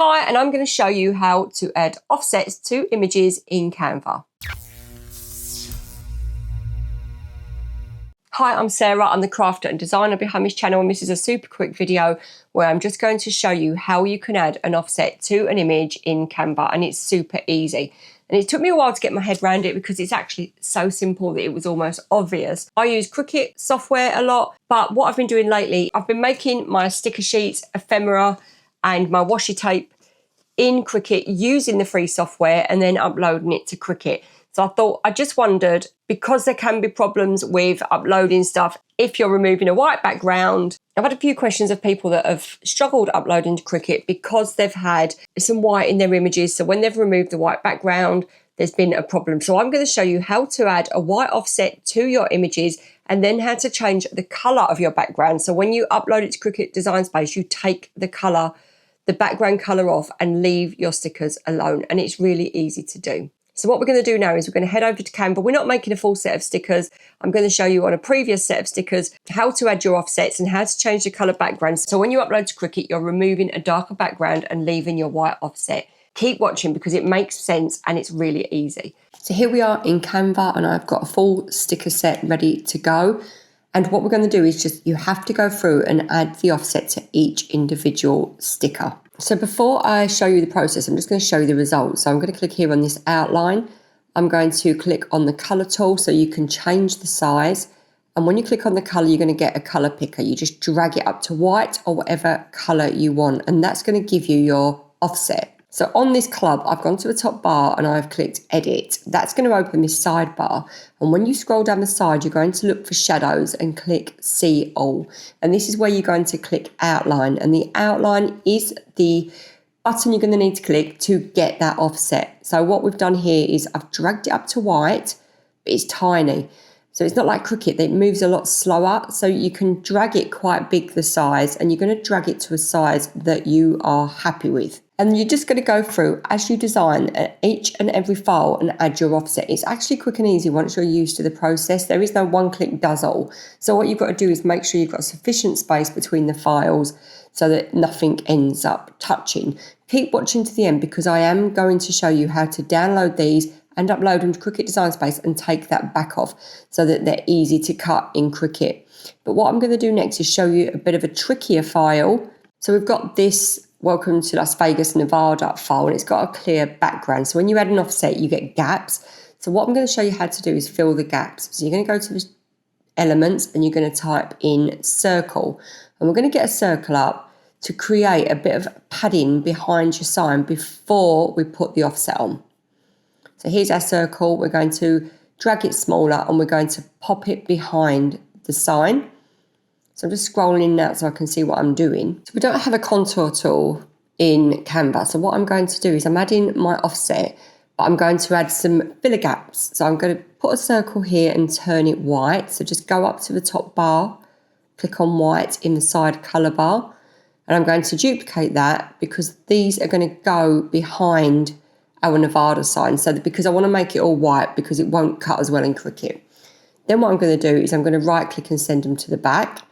Hi, and I'm going to show you how to add offsets to images in Canva. Hi, I'm Sarah. I'm the crafter and designer behind this channel, and this is a super quick video where I'm just going to show you how you can add an offset to an image in Canva, and it's super easy. And it took me a while to get my head around it because it's actually so simple that it was almost obvious. I use Cricut software a lot, but what I've been doing lately, I've been making my sticker sheets, ephemera, and my washi tape in Cricut using the free software and then uploading it to Cricut. So I just wondered, because there can be problems with uploading stuff if you're removing a white background. I've had a few questions of people that have struggled uploading to Cricut because they've had some white in their images. So when they've removed the white background, there's been a problem. So I'm going to show you how to add a white offset to your images and then how to change the color of your background. So when you upload it to Cricut Design Space, you take the background color off and leave your stickers alone. And it's really easy to do. So what we're going to do now is we're going to head over to Canva. We're not making a full set of stickers. I'm going to show you on a previous set of stickers how to add your offsets and how to change the color background. So when you upload to Cricut, you're removing a darker background and leaving your white offset. Keep watching because it makes sense and it's really easy. So here we are in Canva and I've got a full sticker set ready to go. And what we're going to do is you have to go through and add the offset to each individual sticker. So before I show you the process, I'm just going to show you the results. So I'm going to click here on this outline. I'm going to click on the color tool so you can change the size. And when you click on the color, you're going to get a color picker. You just drag it up to white or whatever color you want. And that's going to give you your offset. So on this club, I've gone to the top bar and I've clicked edit. That's going to open this sidebar. And when you scroll down the side, you're going to look for shadows and click see all. And this is where you're going to click outline. And the outline is the button you're going to need to click to get that offset. So what we've done here is I've dragged it up to white, but it's tiny. So it's not like Cricut, it moves a lot slower. So you can drag it quite big, the size, and you're going to drag it to a size that you are happy with. And you're just going to go through as you design each and every file and add your offset. It's actually quick and easy once you're used to the process. There is no one click does all. So what you've got to do is make sure you've got sufficient space between the files so that nothing ends up touching. Keep watching to the end because I am going to show you how to download these and upload them to Cricut Design Space and take that back off so that they're easy to cut in Cricut. But what I'm going to do next is show you a bit of a trickier file. So we've got this Welcome to Las Vegas, Nevada file, and it's got a clear background. So when you add an offset, you get gaps. So what I'm going to show you how to do is fill the gaps. So you're going to go to the elements and you're going to type in circle. And we're going to get a circle up to create a bit of padding behind your sign before we put the offset on. So here's our circle. We're going to drag it smaller and we're going to pop it behind the sign. So I'm just scrolling now so I can see what I'm doing. So we don't have a contour tool in Canva. So what I'm going to do is I'm adding my offset, but I'm going to add some filler gaps. So I'm going to put a circle here and turn it white. So just go up to the top bar, click on white in the side color bar. And I'm going to duplicate that because these are going to go behind our Nevada sign. So because I want to make it all white because it won't cut as well in Cricut. Then what I'm going to do is I'm going to right click and send them to the back.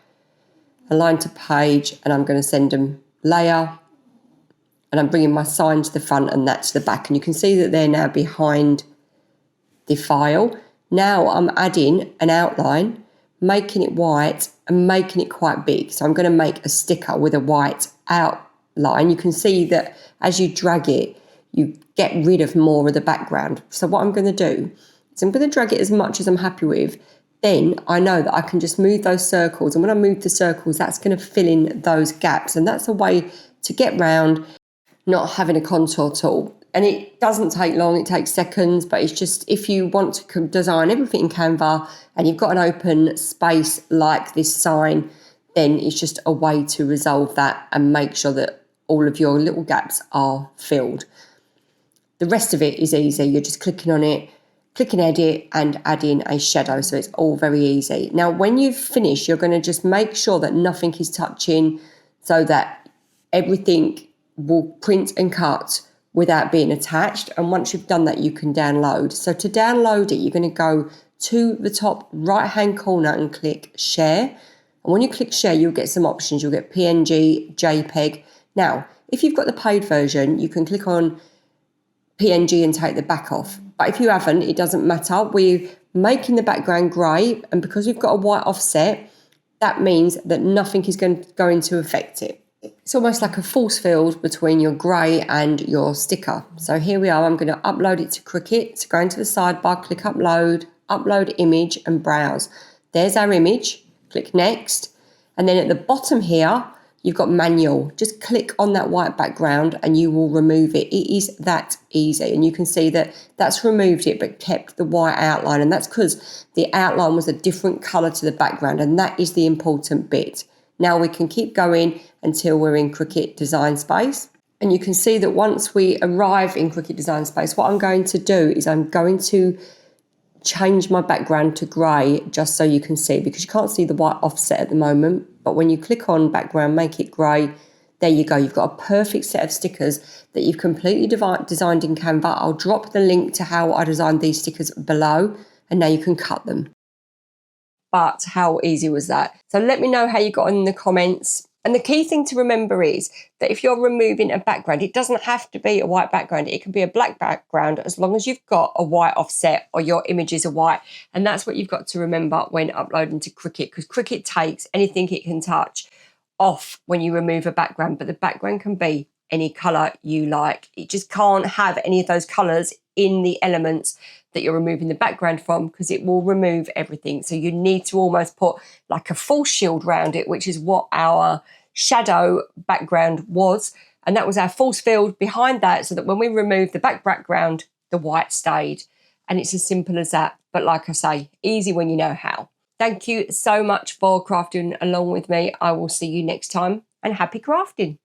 Align to page, and I'm going to send them layer, and I'm bringing my sign to the front and that to the back, and you can see that they're now behind the file. Now I'm adding an outline, making it white and making it quite big. So I'm going to make a sticker with a white outline. You can see that as you drag it, you get rid of more of the background. So what I'm going to do is I'm going to drag it as much as I'm happy with. Then I know that I can just move those circles. And when I move the circles, that's going to fill in those gaps. And that's a way to get round not having a contour tool. And it doesn't take long, it takes seconds. But it's just if you want to design everything in Canva and you've got an open space like this sign, then it's just a way to resolve that and make sure that all of your little gaps are filled. The rest of it is easy. You're just clicking on it, clicking edit and adding a shadow. So it's all very easy. Now, when you've finished, you're going to just make sure that nothing is touching so that everything will print and cut without being attached. And once you've done that, you can download. So to download it, you're going to go to the top right-hand corner and click share. And when you click share, you'll get some options. You'll get PNG, JPEG. Now, if you've got the paid version, you can click on PNG and take the back off. But if you haven't, it doesn't matter. We're making the background grey, and because we've got a white offset, that means that nothing is going to affect it. It's almost like a force field between your grey and your sticker. So here we are. I'm going to upload it to Cricut. So go into the sidebar, click upload, upload image and browse. There's our image. Click next. And then at the bottom here, you've got manual. Just click on that white background and you will remove it. It is that easy. And you can see that that's removed it but kept the white outline. And that's because the outline was a different colour to the background. And that is the important bit. Now we can keep going until we're in Cricut Design Space. And you can see that once we arrive in Cricut Design Space, what I'm going to do is I'm going to change my background to grey just so you can see, because you can't see the white offset at the moment. But when you click on background, make it grey, there you go. You've got a perfect set of stickers that you've completely designed in Canva. I'll drop the link to how I designed these stickers below, and now you can cut them. But how easy was that? So let me know how you got on in the comments. And the key thing to remember is that if you're removing a background, it doesn't have to be a white background. It can be a black background as long as you've got a white offset or your images are white. And that's what you've got to remember when uploading to Cricut, because Cricut takes anything it can touch off when you remove a background, but the background can be any colour you like. It just can't have any of those colours in the elements that you're removing the background from, because it will remove everything. So you need to almost put like a force shield around it, which is what our shadow background was. And that was our force field behind that, so that when we removed the background, the white stayed. And it's as simple as that. But like I say, easy when you know how. Thank you so much for crafting along with me. I will see you next time, and happy crafting.